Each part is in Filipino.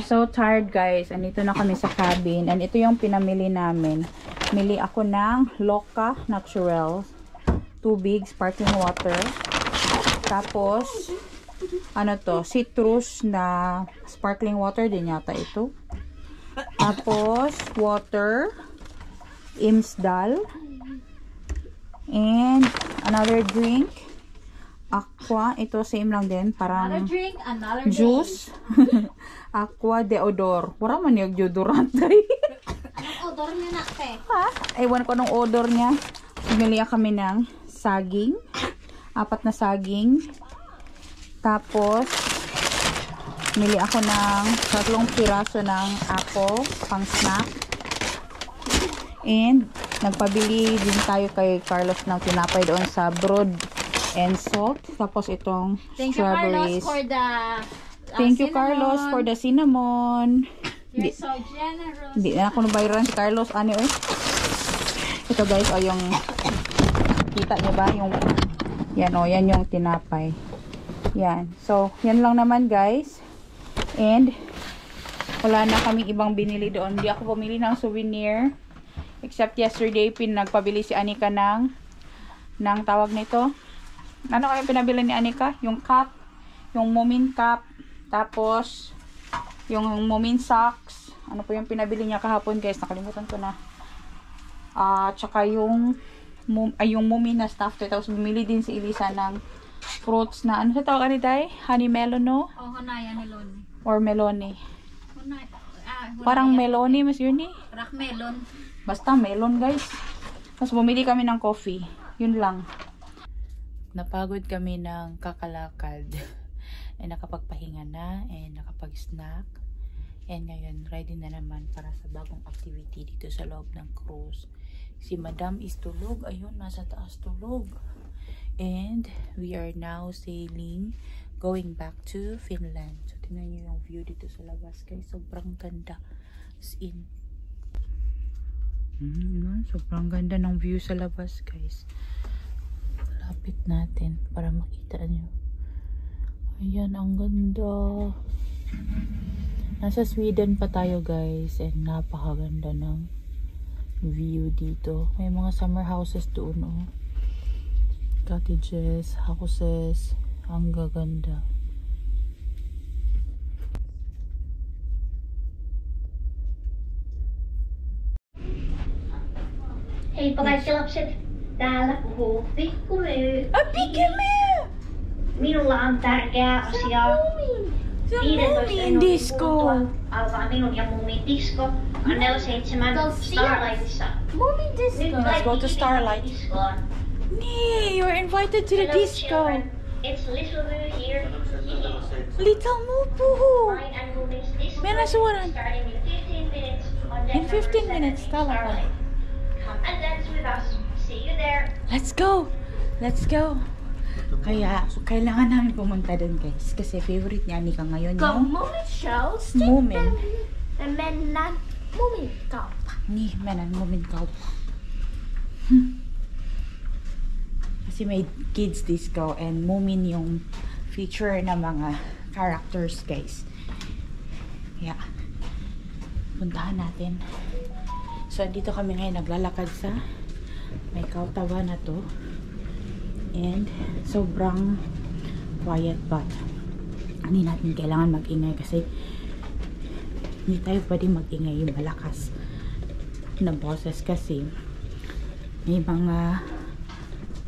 so tired guys. Andito na kami sa cabin. And ito yung pinamili namin. Mili ako ng Loca Natural. Tubig, sparkling water. Tapos, ano to? Citrus na sparkling water din yata ito. Tapos, water. Imsdal. And, another drink. Aqua. Ito, same lang din. Parang another drink, another juice. Aqua deodor. Wala man yung deodorant. Anong odor niya na, te? Ha? Ewan ko anong odor niya. Bumili kami ng saging. 4 na saging. Tapos, bumili ako ng 3 piraso ng apple pang snack. And, nagpabili din tayo kay Carlos ng tinapay doon sa Broad and Salt. Tapos itong strawberries. Thank you, Carlos, for the cinnamon. You're so generous. Hindi na ako nabayaran si Carlos. Ano eh? Ito guys, o yung kita niyo ba? Yung, yan o, yan yung tinapay. Yan. So, yan lang naman guys. And, wala na kaming ibang binili doon. Hindi ako bumili ng souvenir. Except yesterday, pinagpabili si Anika ng tawag nito. Ano kaya pinabili ni Anika? Yung cup. Yung Moomin cup. Tapos, yung Moomin socks. Ano po yung pinabili niya kahapon guys? Nakalimutan ko na. Tsaka yung Moomin na stuff. Tapos, bumili din si Elisa ng fruits na, ano sa tawag ni Day? Honey melon, no? Oh, hunaya melon. Or melone. Hunaya. Parang melone, mas yun eh. Rock melon. Basta melon guys. Tapos bumili kami ng coffee. Yun lang. Napagod kami ng kakalakad. And nakapagpahinga na. And nakapag-snack. And ngayon, ready na naman para sa bagong activity dito sa loob ng cruise. Si Madam is tulog. Ayun, nasa taas tulog. And we are now sailing. Going back to Finland. So, tingnan nyo yung view dito sa labas guys. Sobrang ganda. As in, sobrang ganda ng view sa labas guys. Lapit natin para makita nyo. Ayan, ang ganda. Nasa Sweden pa tayo guys. And napakaganda ng view dito. May mga summer houses doon oh. Cottages, houses. Ang gaganda. Heippa kaikki lapset. Täällä puhuu Pikkumyy. Pikkumyy! Minulla on tärkeä asia. 15 minuutin kuluttua alkaa minun ja Moomin disko. Annella 7 Starlightissa. Moomin disco. Let's go to Starlight. Nee, you're invited to the disco. It's Little Moo here. Little Moo puhu. Mine and Moomin's disco Menasuran. starting in 15 minutes on In 15 minutes, Starlight. Come and dance with us. See you there. Let's go! Let's go! Kaya, kailangan namin pumunta doon guys. Kasi favorite niya Anika ngayon yung Moomin shows. Moomin. Mennään Moomin kauppa. Niin, mennään Moomin kauppa. Kasi may kids disco and Moomin yung feature na mga characters guys. Yeah. Puntahan natin. So, dito kami ngayon naglalakad sa may kautawa na to. And, sobrang quiet but hindi natin kailangan mag-ingay kasi hindi tayo pwede mag-ingay yung malakas na boses kasi may mga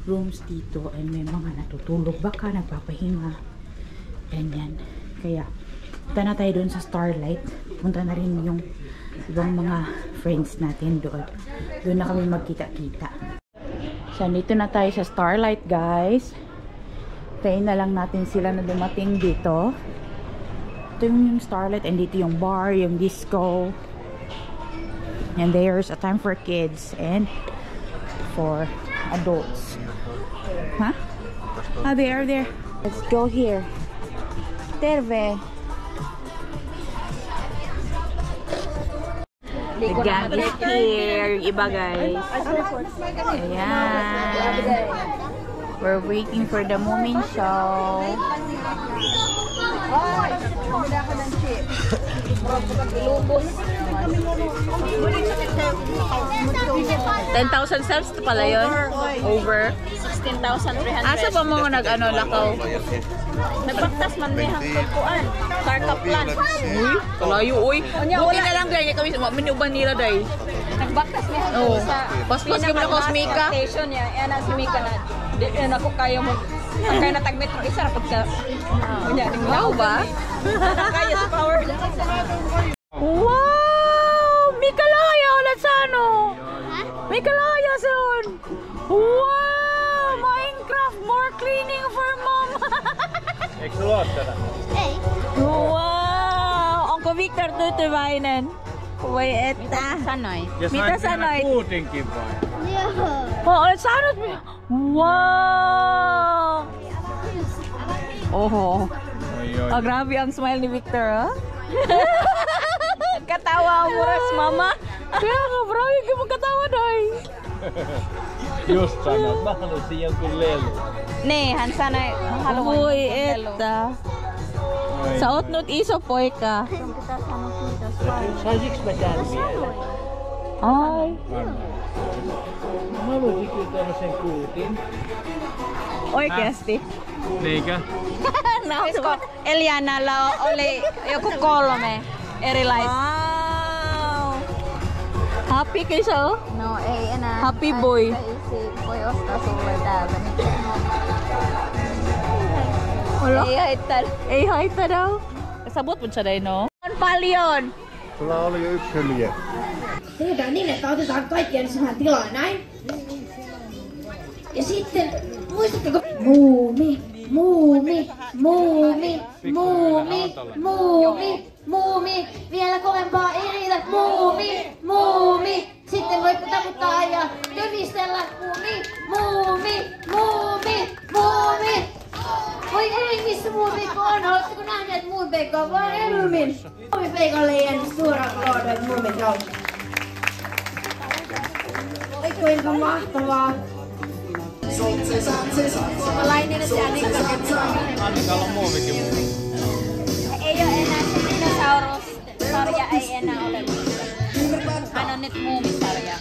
rooms dito and may mga natutulog baka nagpapahinga ganyan. Kaya, punta na tayo doon sa Starlight. Punta na rin yung ibang mga friends natin doon. Doon na kami magkita-kita. So, dito na tayo sa Starlight, guys. Tayin na lang natin sila na dumating dito. Ito yung Starlight and dito yung bar, yung disco. And there's a time for kids and for adults. Huh? Ah, there. Let's go here. Terve. The gang is here. Iba guys. Ayan. We're waiting for the Moomin show. $10,000 steps to pala yun? Over? 16,300. Asa pa mo nag-ano, lakaw? Nagbaktas man may hangkuan. Startup plan. Uy, kalayo, uy. Buti na lang ganyan kami, minuban nila day. Nagbaktas may Oo. hangkuan sa Paspas kami na ko sa Mika. station niya. Yan ang si Mika na. Di ako kaya mo. Ang kaya natagmet ng isa rapag sa. Kunya, Wow ba? kaya sa power. Wow! May kalaya ulit sa ano? May kalaya son! Wow! Minecraft, more cleaning for mom! Wow! Onko Victor tutubainen. Kuwait eta. Sanoy. Mita sanoy. Oh, ulit sa ano? Wow! Oh. Oh, grabe ang smile ni Victor, ha? Katawa mo ras mama. Kaya nga, grabe ka magkatawa, day. Just sanat, mahalo siyang kulelo. Ne, hansa na mahalo. Uy, eta. Sa otnot iso, poy ka. Sajik special. Ay. Mahalo dikit na siyang kutin. Oy, Kesti. Nega. Isko Eliana la ole joku 3 eri life. Wow! Happy kayo siya, oh? No, ei enää. Happy boy. Voi ostaa sulle täältä. Wala? Ei haittaa. Eh, haita daw. Sabot mo siya day, no? Paljon! Sulla oli jo yksi hylje. Tehdään niin, että otetaan kaikkien samaan tilaan näin. Ja sitten, muistatteko? Muumi, muumi, muumi, muumi, muumi, muumi. Vielä kovempaa ei riitä. Muumi, muumi. Sitten voitte taputtaa ja tönistellä. Muumi, muumi, muumi, muumi. Voi ei, missä muumipeikko on? Oletteko nähneet muumipeikkoa? Vaan Elmin. Muumipeikolle ei suoraan loodan muumipeikkoa. Oi kuinka mahtavaa. Lainen, että Annikalla on muovikin. Ei oo enää se dinosaurus-sarja ei enää ole. Hän on nyt muumisarja.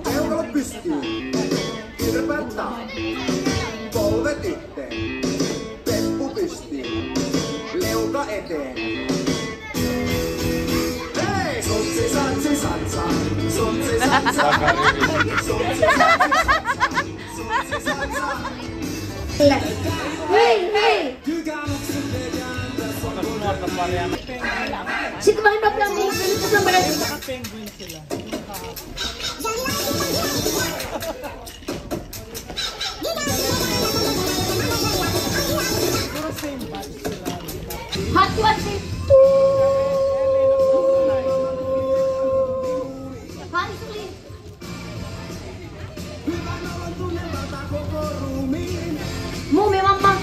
Peukalot pystyy, kirpät taa, polvet yhteen, peppu pystyy, leuka eteen. Hei! Sotsi, satsi, satsa, sotsi, satsa, sotsi, satsa. hei, hei! Sitten vähän nopeammin, nyt tässä on mennyt. Hattuasti! Hansuli! Muumi mamma!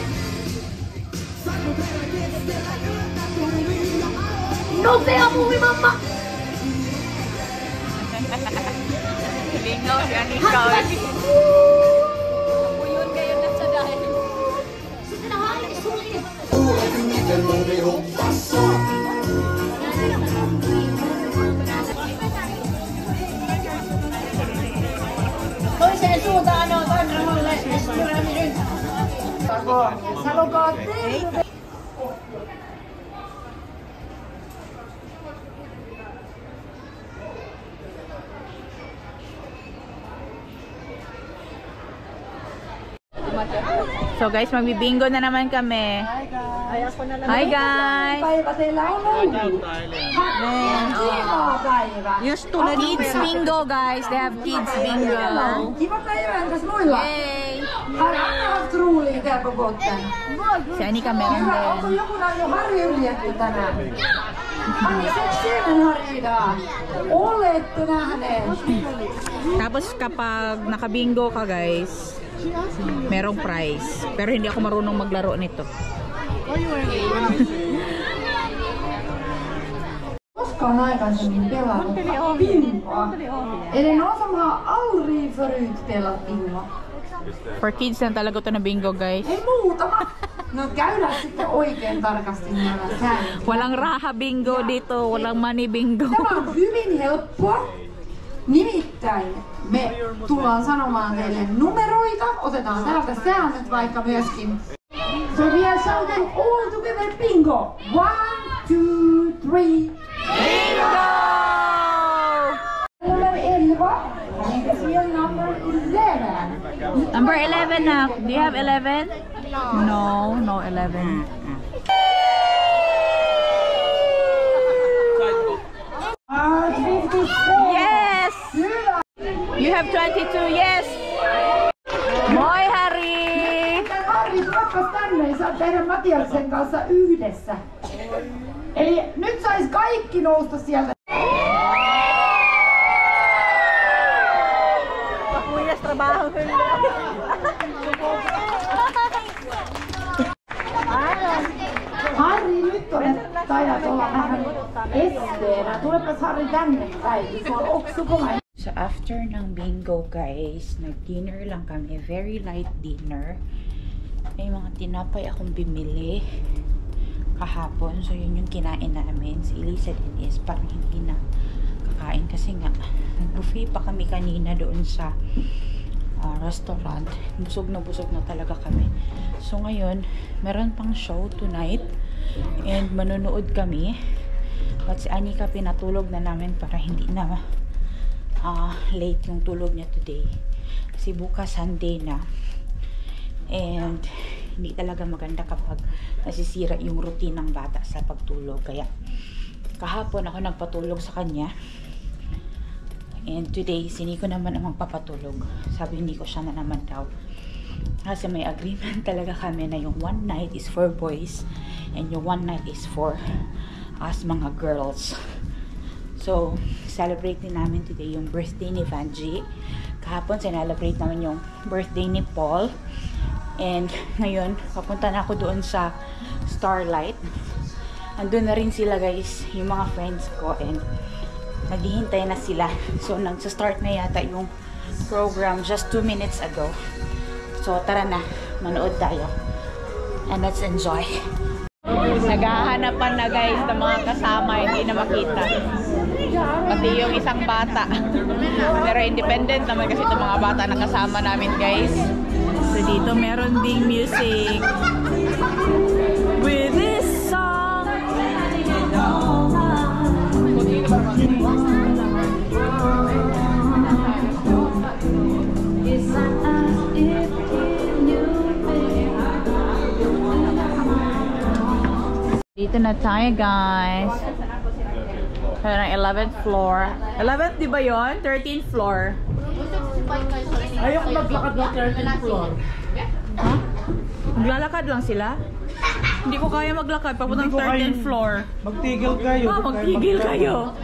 Nopea muumi mamma! Lingaw siya ni Carl. Puyun kayo na sa dahil. Sitten nahaakin sulki! Miten muumi hoppassa? Toiseen suuntaan on Tanramolle Pyramidin. Sanokaa terve! So guys, magbibingo na naman kami. Hi guys! Just Kids bingo guys, they have kids bingo. Kiva päivä, entäs muilla? Yay! Har Anna haft roligt här på botten? Si Anika meron Onko din. joku nähnyt Harri yljetty tänään? Harri, seksiinen Harri idag. Olette nähneet? Tapos kapag nakabingo ka guys, merong prize. Pero hindi ako marunong maglaro nito. koskaan aikaisemmin pelannut bingoa. Är det någon som har aldrig förut spelat bingo? For kids na talaga to na bingo, guys. Ei muutama. No käydään sitten oikein tarkasti nämä säännöt. Walang raha bingo dito, walang money bingo. Tämä on hyvin helppoa. Nimittäin me tullaan sanomaan teille numeroita. Otetaan täältä säännöt vaikka myöskin. So we are shouting all together bingo. 1, 2, 3. Bingo! Number 11. Because we are number 11. Number 11 na. Do you have 11? No, no 11. Yes! You have 22, yes! Moi Harry! Harri, tuokkas tänne, niin saat tehdä Matiaksen kanssa yhdessä. Eli nyt sais kaikki nousta sieltä. Harri, nyt taidat olla vähän esteenä. Tulepas Harri tänne päin. Sulla on oksukomainen. So after ng bingo, guys, nag-dinner lang kami. Very light dinner. May mga tinapay akong bimili kahapon. So yun yung kinain namin. Si Elisa din is parang hindi na kakain kasi nga nag-buffet pa kami kanina doon sa restaurant. Busog na talaga kami. So ngayon, meron pang show tonight and manonood kami. But si Anika pinatulog na namin para hindi na late yung tulog niya today. Kasi bukas Sunday na. And hindi talaga maganda kapag nasisira yung routine ng bata sa pagtulog. Kaya kahapon ako nagpatulog sa kanya. And today, siniko naman ang magpapatulog. Sabi hindi ko siya na naman daw. Kasi may agreement talaga kami na yung one night is for boys and yung one night is for us mga girls. So, celebrate din namin today yung birthday ni Vanji. Kahapon, celebrate namin yung birthday ni Paul. And ngayon, papunta na ako doon sa Starlight. Andun na rin sila guys, yung mga friends ko. And naghihintay na sila. So, nagsa-start na yata yung program just 2 minutes ago. So, tara na. Manood tayo. And let's enjoy. Naghahanapan na guys ng mga kasama, hindi na makita. Pati yung isang bata. Pero independent naman kasi itong mga bata na kasama namin guys. So dito meron ding music. With this song. Dito na tayo guys. Parang 11th floor. 11th di ba yun? 13th floor. Ayaw ko maglakad ng 13th floor. Ha? Maglalakad lang sila? Hindi ko kaya maglakad papuntang 13th floor. Magtigil kayo. Magtigil kayo.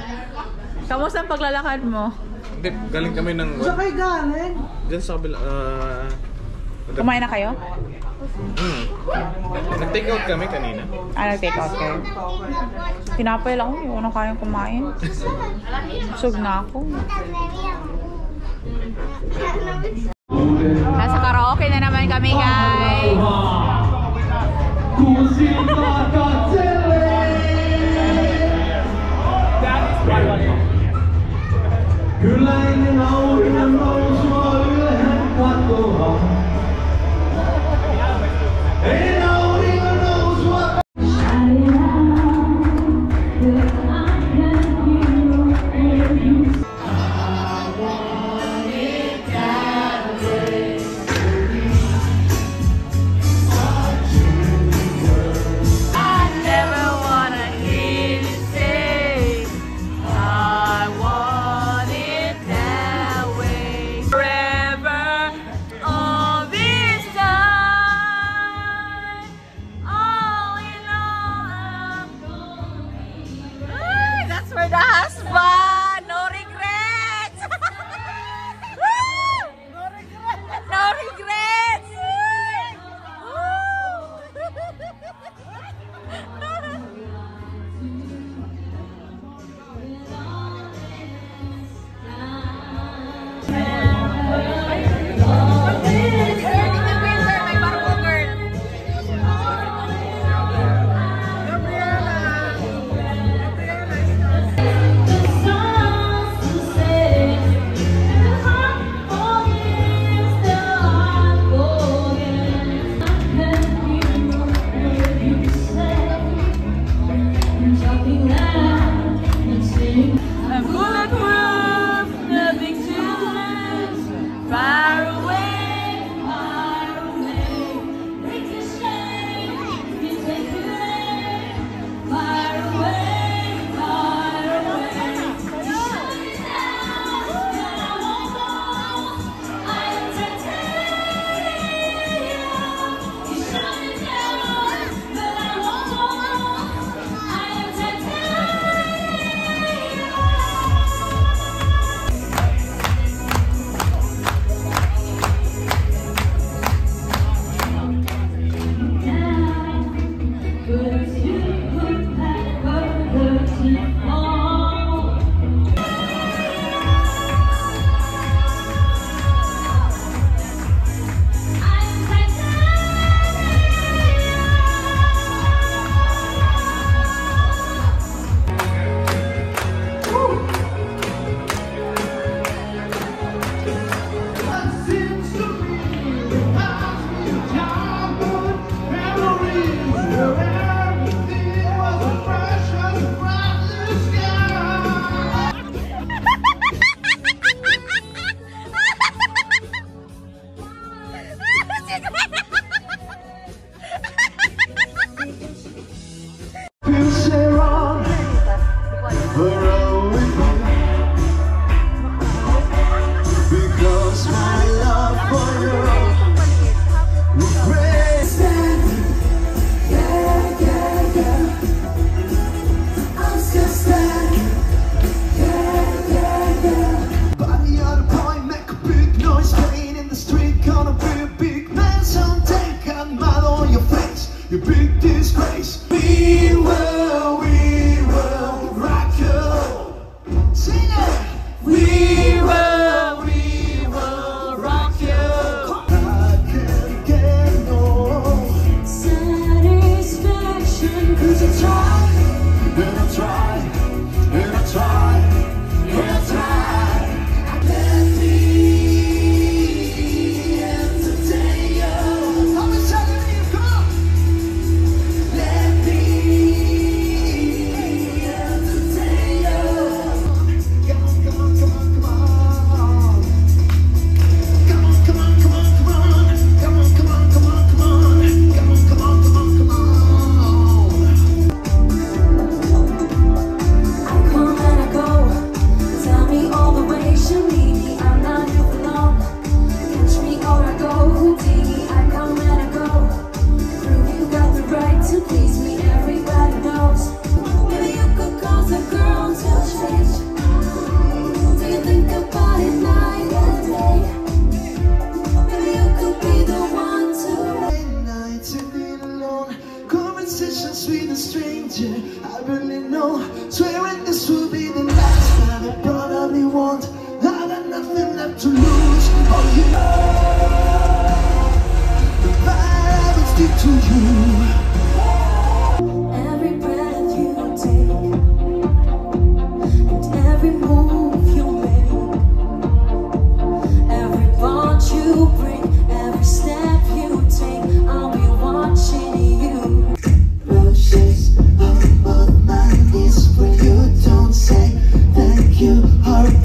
Kamusta ang paglalakad mo? Hindi, galing kami ng... Saan kayo galing? Diyan sa kabila... Kumain na kayo? Nag-take out kami kanina. Nag-take out kayo? Tinapay lang ako. Hindi ko na kayang kumain. Busog na ako. Nasa karaoke na naman kami guys. Kyllä ennen auringon nousua ylhään katoa. Ennen auringon nousua.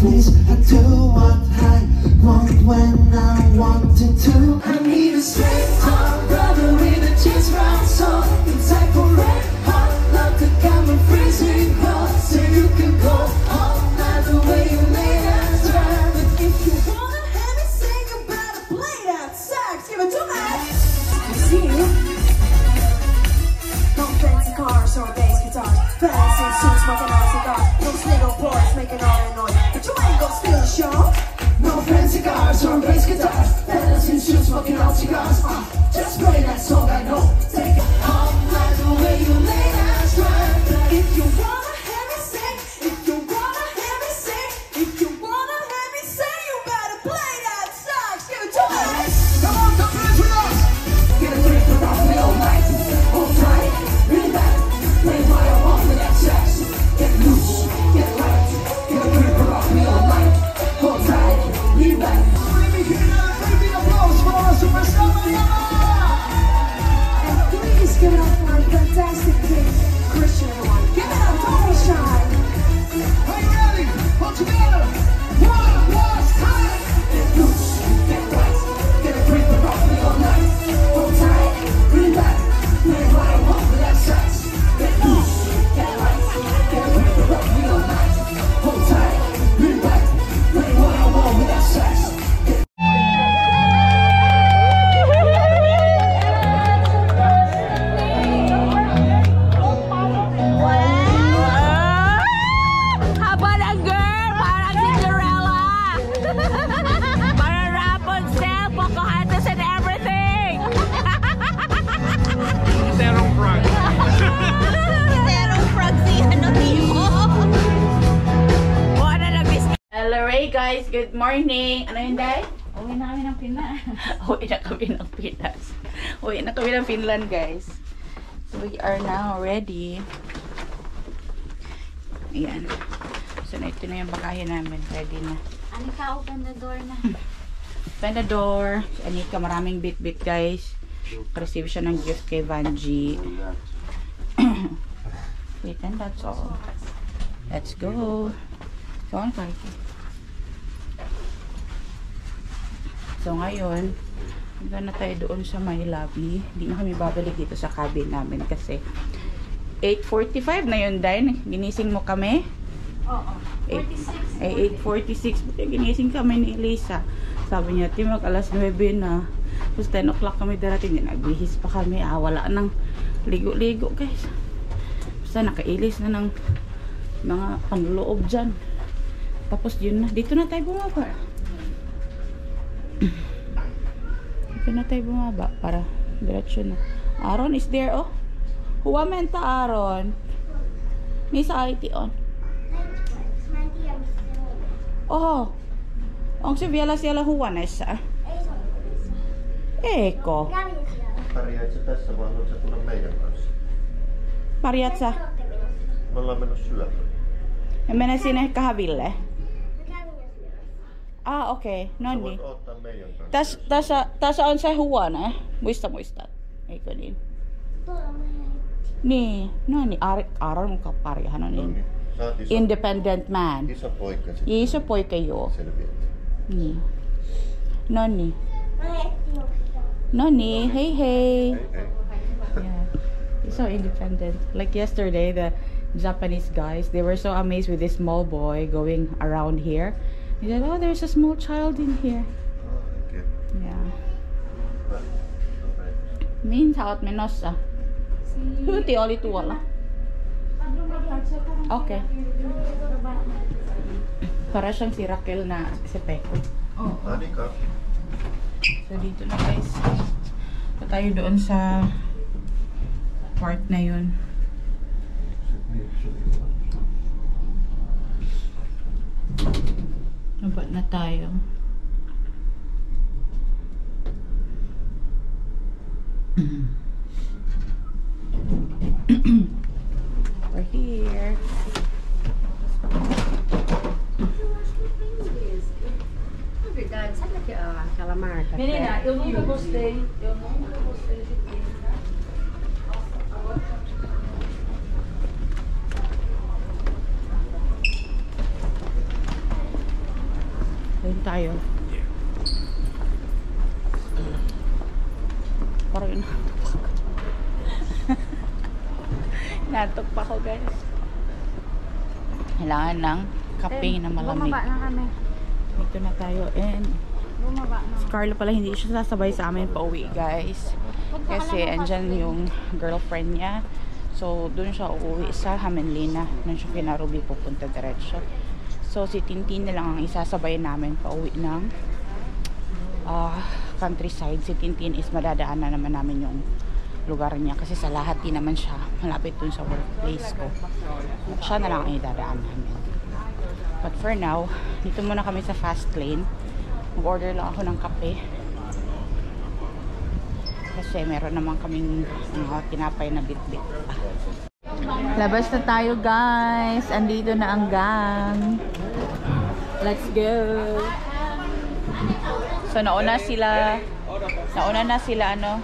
please. I do what I want when I wanted to. I need a straight talk brother with a chest round song. It's like for red hot love to come and freezing cold. So you can go all night the way you lay that drive. But if you wanna have me sing, you better play that sax. Give it to me. See you. No fancy cars or bass guitars, fancy suits, smoking on cigars. Those little boys making all the noise, but you ain't gonna steal the show. No fancy cars or bass guitars, fancy suits, smoking on cigars. Just play that song I know. Take it all night the way you lay that stride. If you wanna have me sing, if you wanna have me sing, if you wanna have me sing, you better play that sax. Give it to me. Come on, come dance with us. Get a grip around me all night. Hold tight, lean back, play what I want with that sax. Get loose, get light, get a grip around me all night. Hold tight, lean back. Let me hear that baby applause for our superstar Mariana. And please give it up for our fantastic king, Christian, everyone. Give it up, don't be shy. Are you ready? All together. One last time. Get loose, get light, get a grip around me all night. Hold tight, lean back, play what I want with that sax. Get loose, get light, get a grip around me all night. Hold tight, lean back, play what I want with that sax. Haba ng girl! Parang Cinderella! Parang Rapunzel! Pocahontas and everything! Terong frog. Terong frog si Timo! Wala na biscuit! Hello Ray guys, good morning. Ano yun, Day? Uwi na kami ng Pinas. Uwi na kami ng Pinas. Uwi na kami ng Finland, guys. So we are now ready. Ayan. So ito na yung bagahe namin. Ready na. Anika, open the door na. Open the door. Si Anika, maraming bit-bit, guys. Receive siya ng gift kay Vanji. Wait, and that's all. Let's go. So, on tayo. So, ngayon, hangga na tayo doon sa may lobby. Hindi na kami babalik dito sa cabin namin kasi 8:45 na yun, Dain. Ginising mo kami? Oo. 8:46. Buti ginising kami ni Elisa. Sabi niya, Timog, alas 9 na. Tapos 10 o'clock kami darating. Nagbihis pa kami. Wala nang ligo-ligo, guys. Basta nakailis na ng mga panloob dyan. Tapos yun na. Dito na tayo bumaba. Dito na tayo bumaba para diretso na. Aaron is there, oh. Huwa menta, Aaron. May sa IT on. Oh. Ang si Viela siellä huoneessa. Eiko. Pärjäätkö tässä vai haluatko tulla meidän kanssa? Pärjät sä? Me ollaan mennyt syömään. Ja mene sinne kahville. Okei. No Sä niin. voit odottaa meidän kanssa. Tässä on se huone. Muistat. Eikö niin? Niin. No niin. Aaron on parihan on No niin. niin. Sä oot Independent man. iso poika sitten. Iso poika, joo. Selviät. Niin. No niin. No niin. Hei hei. Hei hei. Yeah. He's so independent. Like yesterday, the Japanese guys, they were so amazed with this small boy going around here. He said, oh, there's a small child in here. Okei. Yeah. Hyvä. Okei. Mihin sä oot menossa? Hyyti oli tuolla. Okei. Para siyang si Raquel na si Peko. Anika. So dito na, guys. So tayo doon sa part na yun. Naba na tayo. We're here. Verdade, sabe aquela marca? Menina, eu nunca gostei. Kain tayo. Parang natok pa ko guys. Kailangan ng kape na malamig. Bumaba na kami. Dito na tayo and Bumaba na. si Carlo pala hindi siya sasabay sa amin pa uwi guys. Kasi andyan yung girlfriend niya. So doon siya uuwi sa Hamenlina. Doon siya kina Ruby pupunta diretso. So si Tintin na lang ang isasabay namin pa uwi ng countryside. Si Tintin is madadaanan naman namin yung lugar niya kasi sa lahat din naman siya malapit dun sa workplace ko. At siya na lang ang idadaan namin. But for now, dito muna kami sa fast lane. Mag-order lang ako ng kape. Kasi meron naman kaming tinapay na bit-bit. Labas na tayo guys. Andito na ang gang. Let's go. So nauna na sila ano.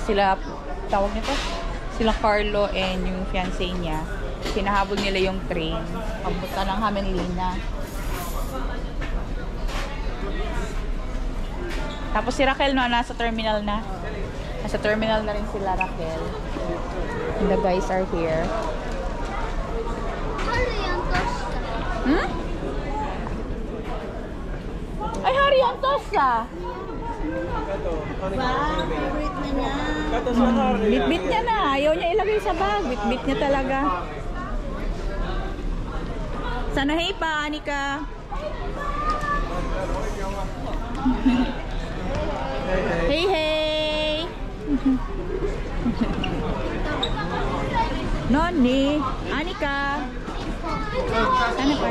Sila tawag nito. Sila Carlo and yung fiancé niya. Sinahabol nila yung train. Papunta ng Hamenlina. Tapos si Raquel no, nasa terminal na. Nasa terminal na rin sila Raquel. And the guys are here. Hmm? Ay, Hari ang tosa. Favorite na niya. Bit-bit niya na. Ayaw niya ilagay sa bag. Bit-bit niya talaga. Sanahay pa, Anika. Hey, hey! Noni! Anika! Sana pa?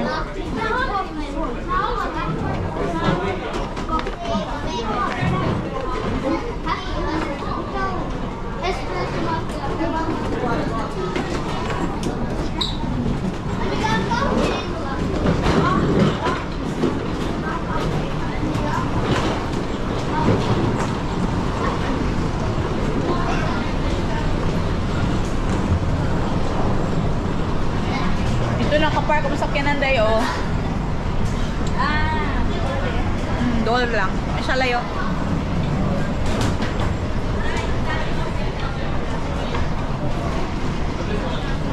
Ito nakapark ang sakyanan dayo. Dool lang. Siya layo.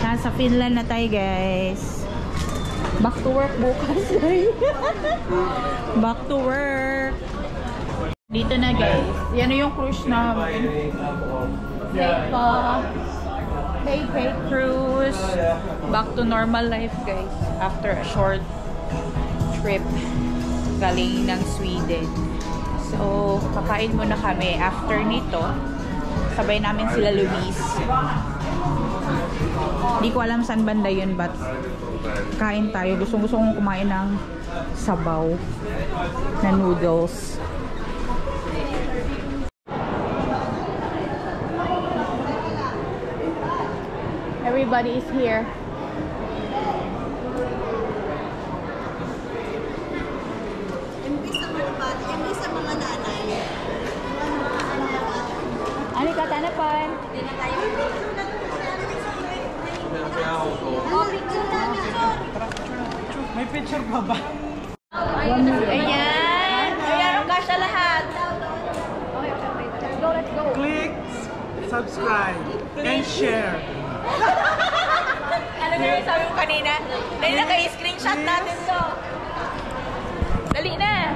Nasa Finland na tayo guys. Back to work bukas. Back to work. Dito na guys. Yan yung cruise namin. Hey cruise. Back to normal life guys. After a short trip galing ng Sweden. So, kakain muna kami. After nito, sabay namin sila Luis. Hindi ko alam saan banda yun, but kain tayo. Gusto kong kumain ng sabaw na noodles. Everybody is here. Imbis sa mga nanay. Ano ka, tanapan? Hindi na tayo. May picture pa ba? Ayan! Ayan, ang kasya lahat. Let's go. Click, subscribe, and share. Ano na yung sabi mo kanina? Dali na kayo, screenshot natin to. Dali na.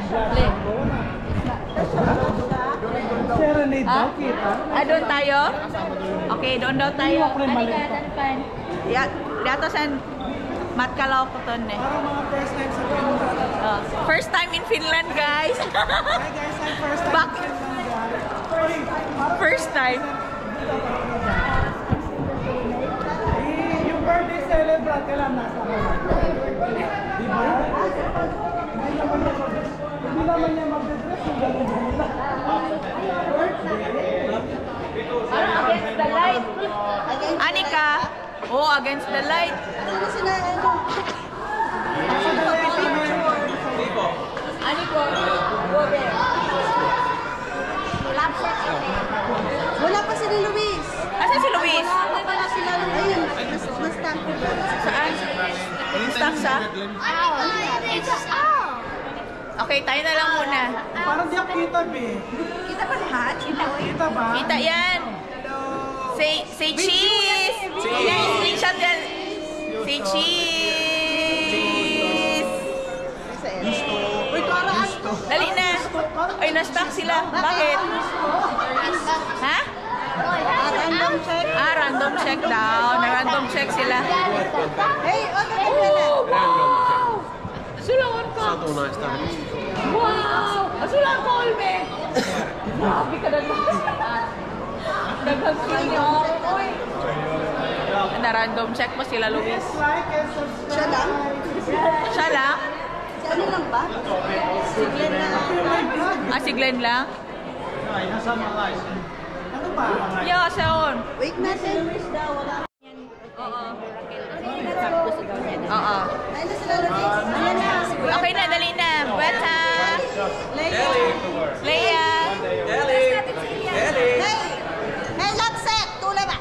Serenade daw kita. Doon tayo? Okay, doon daw tayo. Tanapan. Dato san Matkalaw ko to ne. Para mga first time sa Finland. First time in Finland, guys. Hi guys, I'm first time Back. in Finland. First time. Yung birthday celebrate ka lang nasa kamay. Diba? Hindi naman niya mag-dress yung gano'n nila. Against the light. Anika. Oh, against the light. Aniko. Go there. Wala pa si Luis. Asan si Luis? Wala sila Luis. Mas tanko. Saan? Staff sa? It's ow. Okay, tayo na lang muna. Parang di ako kita, be. Kita ba lahat? Kita ba? Kita yan. Say cheese. Yan, screenshot yan. Say cheese. Uy, karaan. Dali na. Ay, na-stuck sila. Bakit? Ha? Random check. Random check daw. Na-random check sila. Hey, wow! Sulangan ka. Satunnaista. Wow! Sulangan ka, Olme. Grabe ka na. Nag-hag niyo. Na-random check pa sila, Luis. Siya lang? Siya lang? Si ano lang ba? Si Glenn lang. Si Glenn lang? Ano ba? Yeah, soon. Wait natin. Oo. Ayun na sila Luis. Ayan na. Okay na, dali na. Bata. Leia. Hey, Lapset! Tulay ba?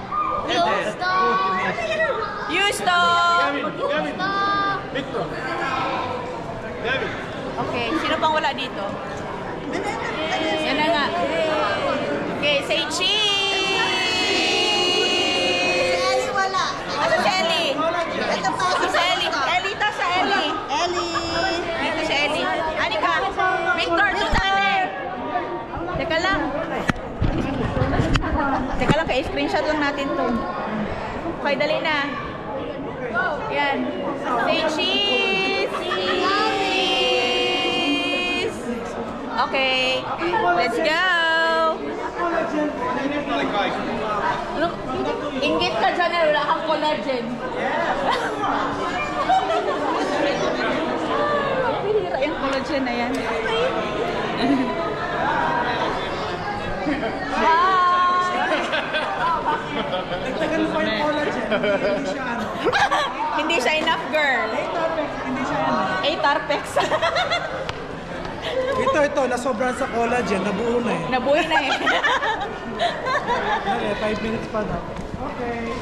Houston. Okay, sino pang wala dito? Yan na nga. Okay, say cheese. Ellie wala. Ano si Ellie? Ito pa. Si Ellie. Ellie ta sa Ellie. Dito si Ellie. Ani ka? Victor, tutane. Teka lang. Teka lang, ka-screenshot lang natin to. Okay, dali na. Yan. Say cheese. Cheese. Okay. Let's go. Look, inggit ka dyan na wala kang collagen. Pihira yung collagen na yan. Nagtagal pa yung collagen. Hindi siya ano. Hindi siya enough, girl. Hindi siya ano. 8 Tarpex. Ito, nasobrahan sa collagen. Nabuo na eh. Nabuhay na eh. Okay, 5 minutes pa daw. Okay.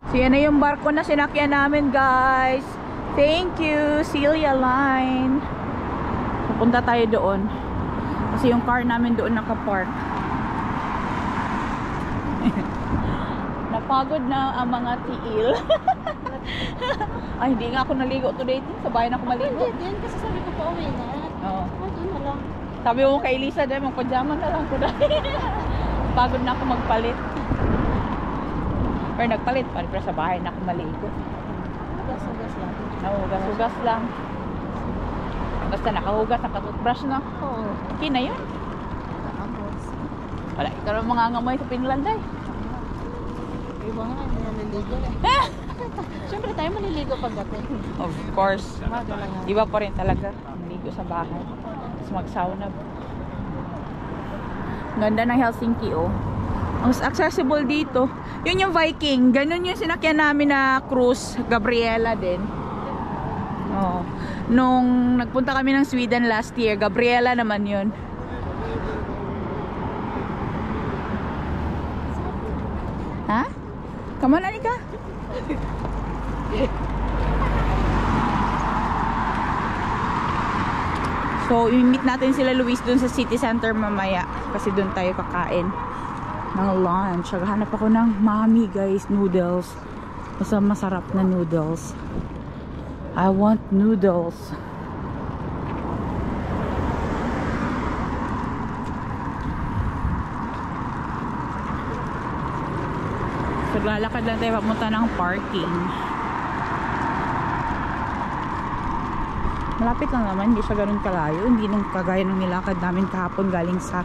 So yan na yung barko na sinakyan namin, guys. Thank you, Celia Line. Pupunta tayo doon. Kasi yung car namin doon nakapark. Napagod na ang mga tiil. Ay, hindi nga ako naligo today. Sa bahay na ako maligo. Yan kasi sabi ko pa uwi na. Oo. Ano na lang. Sabi mo kay Lisa, dahil magpajama na lang ko dahil. Pagod na ako magpalit. Pero nagpalit pa rin sa bahay na ako maligo. Gas-gas lang. Nahugas-hugas lang. Basta nakahugas, nakatoothbrush na. Oo. Okay na yun. Tapos. Wala, ikaw naman mga ngamoy sa Pinlanday. Iba nga, hindi naliligo eh. Siyempre tayo maliligo pagdating. Of course. Umaga lang yan. Iba pa rin talaga. Maligo sa bahay. Tapos mag-sauna. Ganda ng Helsinki, oh. Ang accessible dito. Yun yung Viking. Ganun yung sinakyan namin na cruise. Gabriela din. Oh. Nung nagpunta kami ng Sweden last year, Gabriela naman yun. Ha? Come on, Anika. So, i-meet natin sila Luis dun sa city center mamaya. Kasi dun tayo kakain ng lunch. Hanap ako ng mami, guys, noodles. Basta masarap na noodles. I want noodles. So, lalakad lang tayo papunta ng parking. Malapit lang naman, hindi siya ganun kalayo. Hindi nung kagaya nung nilakad namin kahapon galing sa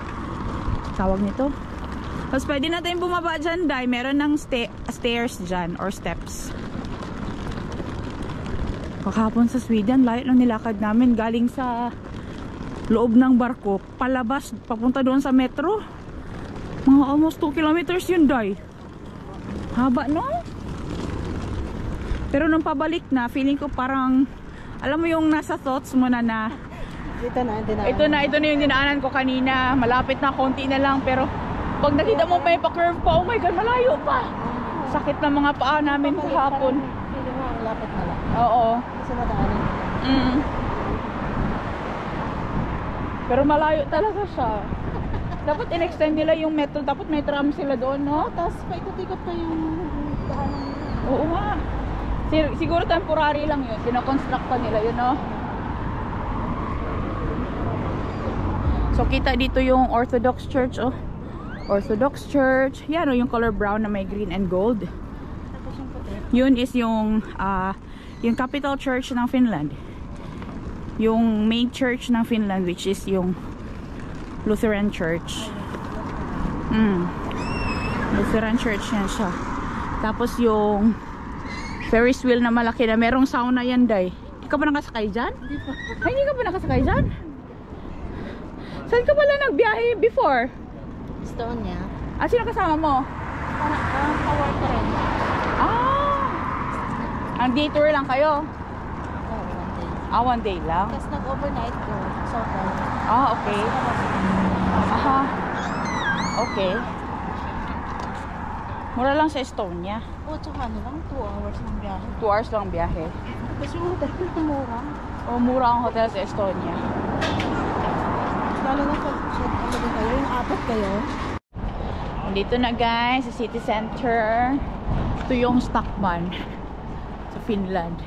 tawag nito. Tapos pwede na tayong bumaba dyan, Day. Meron ng stairs dyan or steps. Kahapon sa Sweden, layo lang nilakad namin galing sa loob ng barko. Palabas, papunta doon sa metro. Mga almost 2 kilometers yun, Day. Haba, no? Pero nung pabalik na, feeling ko parang, alam mo yung nasa thoughts mo na Ito na yung dinaanan ko kanina. Malapit na, konti na lang. Pero pag nakita mo pa yung pa-curve pa, oh my God, malayo pa. sakit ng mga paa namin kahapon. Feeling mo ang lapit na lang. Oo. Kasi nadaanin. Pero malayo talaga siya. Dapat in-extend nila yung metro. Dapat may tram sila doon, no? Tapos paikot-ikot pa yung daanan. Oo nga. Siguro temporary lang yun. Kinoconstruct pa nila yun, no? So kita dito yung Orthodox Church, oh. Orthodox Church. Yan, oh, yung color brown na may green and gold. Tapos yung puti. Yun is yung capital church ng Finland. Yung main church ng Finland, which is yung Lutheran Church. Lutheran Church yan siya. Tapos yung Ferris wheel na malaki na merong sauna yan, Day. Hindi ka ba nakasakay dyan? Hindi pa. Ay, hindi ka ba nakasakay dyan? Saan ka pala nagbiyahe before? Estonia. Ah, sino kasama mo? Parang ka-work ko rin. Ang day tour lang kayo? Oo, 1 day. One day lang? Tapos nag-overnight ko sa hotel. Okay. Aha. Okay. Mura lang sa Estonia. Oo, tsaka ano lang, 2 hours ng biyahe. 2 hours lang biyahe. Tapos yung hotel ko mura. O, mura ang hotel sa Estonia. Lalo na pag ano kayo, yung 4 kayo. Dito na guys, sa city center. Ito yung Stockman sa Finland.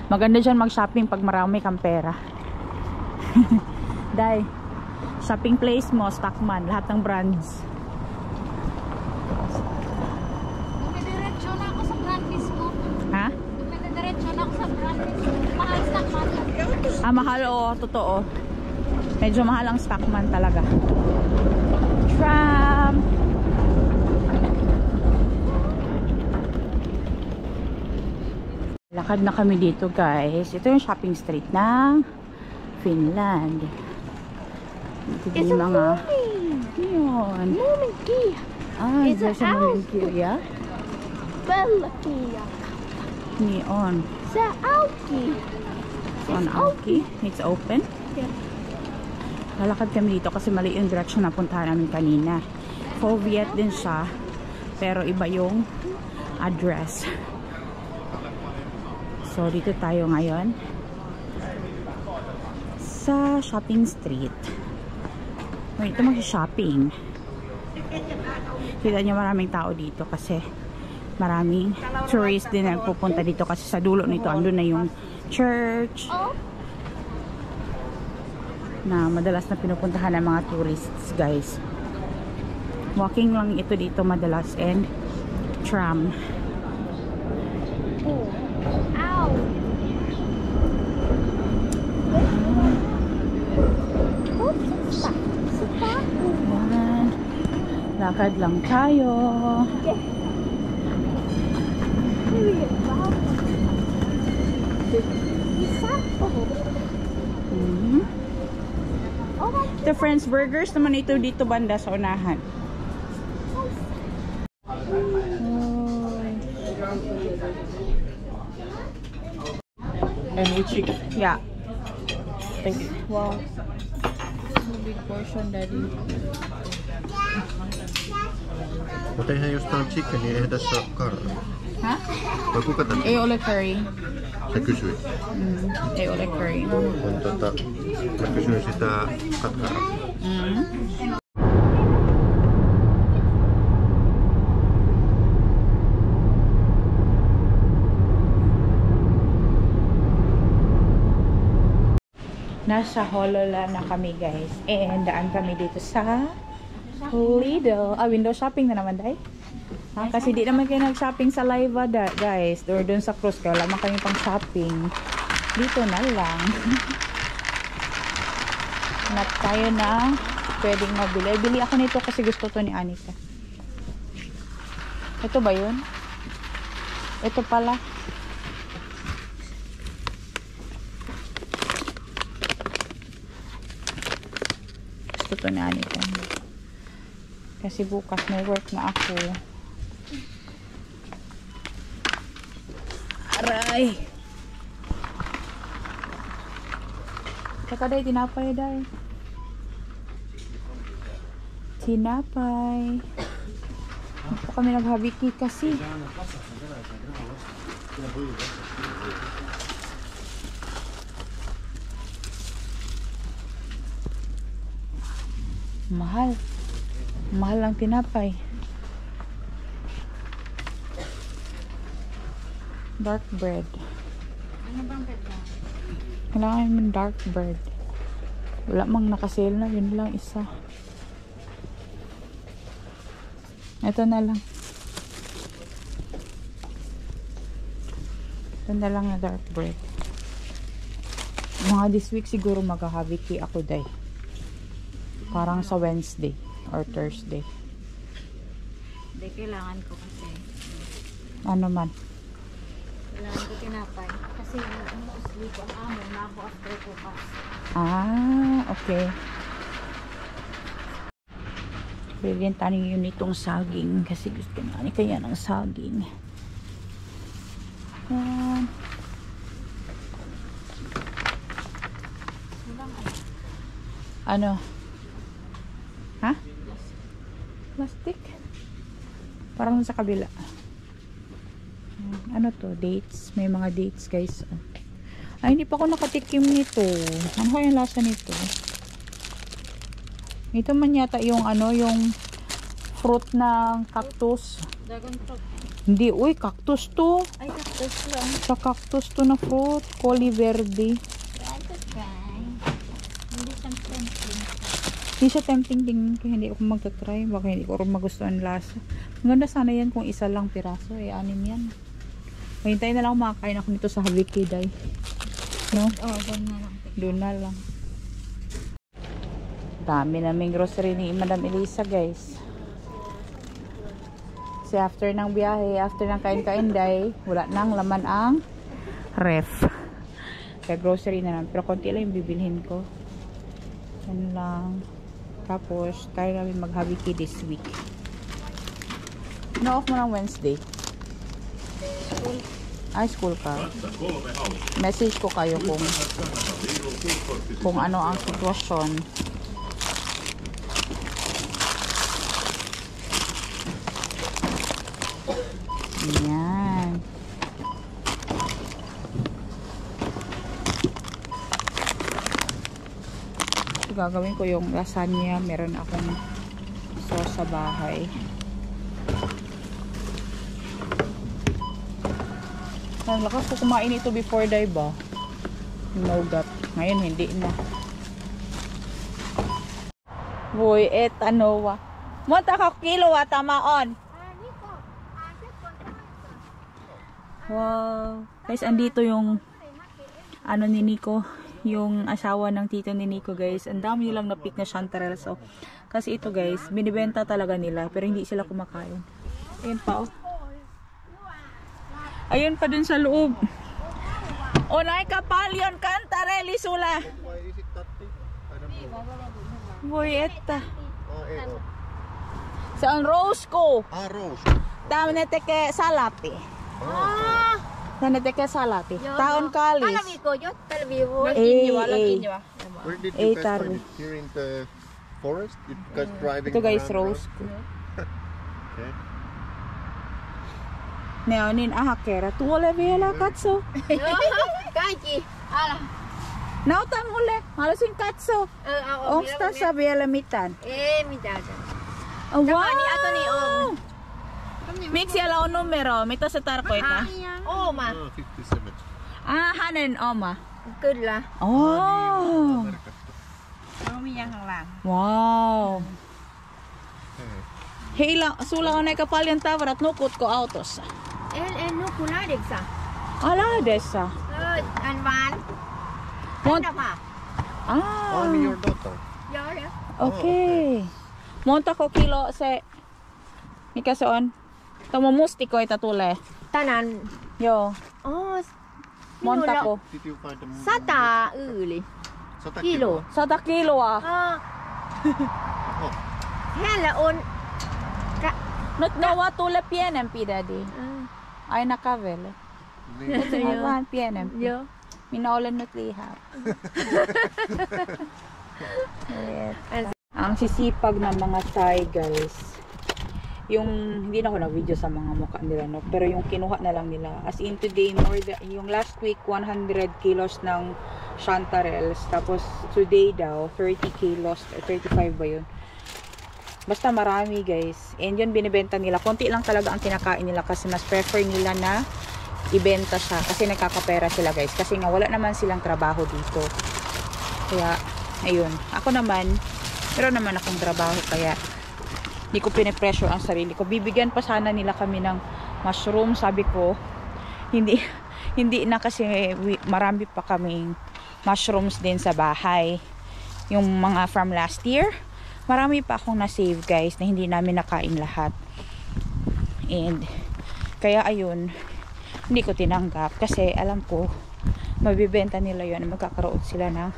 Maganda dyan mag-shopping pag marami kang pera. Dahil shopping place mo, Stockman, lahat ng brands. Dumidiretso na ako sa brand mismo. Ha? Dumidiretso na ako sa brand mismo. Mahal Stockman. Mahal, oo, totoo. Medyo mahal ang Stockman talaga. Tram! Lakad na kami dito guys. Ito yung shopping street ng Finland. Ito yung mga yun. Muminki! Ay, there's a Muminki. Bellakia! Neon. Sa Auki! On Auki. It's open. Yeah. Lalakad kami dito kasi mali yung direction na puntahan namin kanina. Soviet din siya. Pero iba yung address. So, dito tayo ngayon sa shopping street. Ito mag-shopping. Kita nyo maraming tao dito kasi maraming tourist din na pupunta dito kasi sa dulo nito andun na yung church na madalas na pinupuntahan ng mga tourists guys. Walking lang ito dito madalas and tram. Lakad lang tayo. The Friends Burgers naman ito dito banda sa unahan. And with chicken. Yeah. Thank you. Wow. Big portion, Daddy. Mutta eihän jos tää on chicken, niin eihän tässä ole karri. Ha? Vai kuka tätä? Ei ole curry. Sä kysyit. Ei ole curry. Mä kysyin sitä katkaraa. Nasa Hollola na kami guys. And daan kami dito sa Lidl. Window shopping na naman dahil. Kasi di naman kayo nag-shopping sa Liva guys. Or dun sa cruise. Kaya lamang kami pang shopping. Dito na lang. Hanap tayo na pwedeng mabili. Bili ako nito kasi gusto to ni Anika. Ito ba yun? Ito pala. Gusto to ni Anika. Kasi bukas may work na ako. Aray! Teka day, tinapay day. Tinapay. kami naghabiki kasi. Mahal. Mahal ang tinapay. Dark bread. Ano bang pwede? Kailangan naman dark bread. Wala mang nakasale na. Yun lang isa. Ito na lang. Ito na lang na dark bread. Mga this week siguro maghahabiki ako day. Parang sa Wednesday or Thursday. Hindi, kailangan ko kasi. Ano man. Kailangan ko tinapay. Kasi mostly ko ang amo na ako after bukas. Ah, okay. Bilhin tayo yun itong saging. Kasi gusto nga ni kaya ng saging. Yan. Ano? Ha? Plastic? Parang sa kabila. Ano to? Dates. May mga dates guys. Ay, hindi pa ako nakatikim nito. Ano kaya yung lasa nito? Ito man yata yung ano, yung fruit ng cactus. Dragon fruit. Hindi, uy, cactus to. Ay, cactus lang. Sa cactus to na fruit. Coli verde. Try to try. Hindi siyang tempting. Hindi siya tempting din. Kaya hindi ako magta-try. Baka hindi ko rin magustuhan lasa. Ang ganda sana yan kung isa lang piraso. Eh, 6 yan. Hintayin na lang makakain ako nito sa Habiki Day. No? Oh, doon na lang. Doon na lang. Dami naming grocery ni Madam Elisa guys. Kasi after ng biyahe, after ng kain-kain day, wala nang laman ang ref. Kaya grocery na lang. Pero konti lang yung bibilhin ko. Yan lang. Tapos, tayo namin mag-Habiki this week. No off mo ng Wednesday? School. Ay, school ka. Message ko kayo kung ano ang sitwasyon. Ayan. So, gagawin ko yung lasagna. Meron akong sauce sa bahay. Ang lakas ko kumain ito before day ba? Nougat. Ngayon hindi na. Boy, ano wa. Monta ka kilo wa tamaon. Wow. Guys, andito yung ano ni Nico, yung asawa ng tito ni Nico guys. Ang dami nilang na-pick na chanterelle. So, kasi ito guys, binibenta talaga nila pero hindi sila kumakain. Ayun pa oh. Ayun pa dun sa loob. O naay kapal yun, kantarelli sula. Boyeta. Saan rose ko? Ah, rose. Tama na teke salati. Tama na teke salati. Taon kalis. Palami ko yun. Palami mo. Where did you guys find it? Here in the forest? You guys driving Ito guys, around rose ko. Okay. Neonin ahakera. Tuwala vela katso. Kaji. Ala. Nautan mule. Halusin katso. Ongsta sa vela mitan. Midada. Oh, wow. Ni ato ni Om. Mix yala o numero. Mito sa tarko ita. Oma. 57. Ah, hanen oma. Good la. Oh. Romi yang lang. Wow. Hila, sula ko na kapal yung tawar at nukot ko autos. No kuladig sa. Ala, desa. Anwan. Mont pa. ah, Only your daughter. Yara. okay. Monta ko kilo sa Mikason. Tumumusti ko itatule. Tanan. Yo, Oh. monta ko. Did you find them? Sata uli. Sata Kilo. Sa takilo ah. Oh. Hela on. Not nawa tule PNMP daddy. Ay nakavele. Aywan PNMP. Yo. Minaulan not lihap. Yes. Ang sisipag ng mga Thai guys. yung hindi na ako nag-video sa mga mukha nila, no, pero yung kinuha na lang nila. As in today, yung last week 100 kilos ng chanterelles, tapos today daw 30 kilos or 35 ba yun. Basta marami guys, and yun binibenta nila. Konti lang talaga ang kinakain nila kasi mas prefer nila na ibenta siya kasi nagkakapera sila guys, kasi nga wala naman silang trabaho dito. Kaya ayun, ako naman meron naman akong trabaho, kaya hindi ko pinipressure ang sarili ko. Bibigyan pa sana nila kami ng mushroom, sabi ko hindi na, kasi marami pa kaming mushrooms din sa bahay, yung mga from last year. Marami pa akong na-save guys na hindi namin nakain lahat, and kaya ayun, hindi ko tinanggap kasi alam ko mabibenta nila yun, magkakaroon sila ng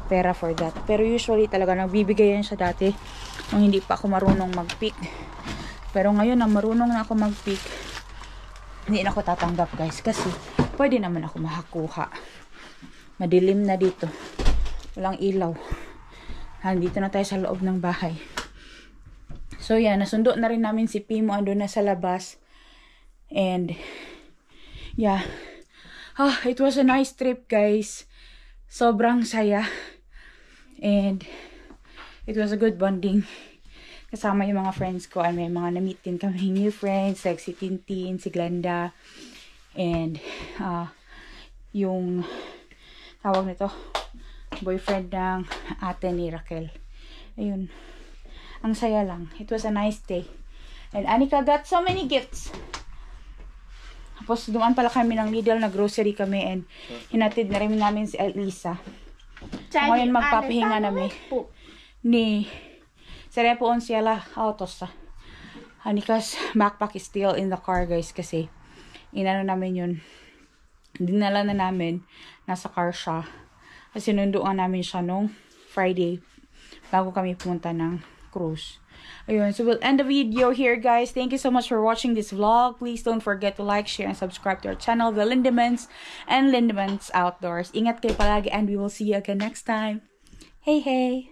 pera for that. Pero usually talaga nagbibigay yan siya dati nung hindi pa ako marunong mag-pick, pero ngayon na marunong na ako mag-pick, hindi na ako tatanggap guys, kasi pwede naman ako makakuha. Madilim na dito, walang ilaw, nandito na tayo sa loob ng bahay. So yan, nasundo na rin namin si Pimo, ando na sa labas, and yeah, it was a nice trip guys. Sobrang saya, and it was a good bonding kasama yung mga friends ko, and may mga na-meet din kami new friends like si Tintin, si Glenda, and yung tawag nito, boyfriend ng ate ni Raquel. Ayun, ang saya lang. It was a nice day, and Anika got so many gifts. Tapos dumaan pala kami ng Lidl, na grocery kami, and hinatid na rin namin si Elisa. Ngayon magpapahinga namin ni Serepo Onciela Autos. Anika's backpack is still in the car guys, kasi inano namin yun, dinala na namin, nasa car siya, kasi nunduan namin siya nung Friday bago kami pumunta ng cruise. Ayun, so we'll end the video here guys. Thank you so much for watching this vlog. Please don't forget to like, share, and subscribe to our channel, The Lindemans and Lindemans Outdoors. Ingat kayo palagi, and we will see you again next time. Hey hey!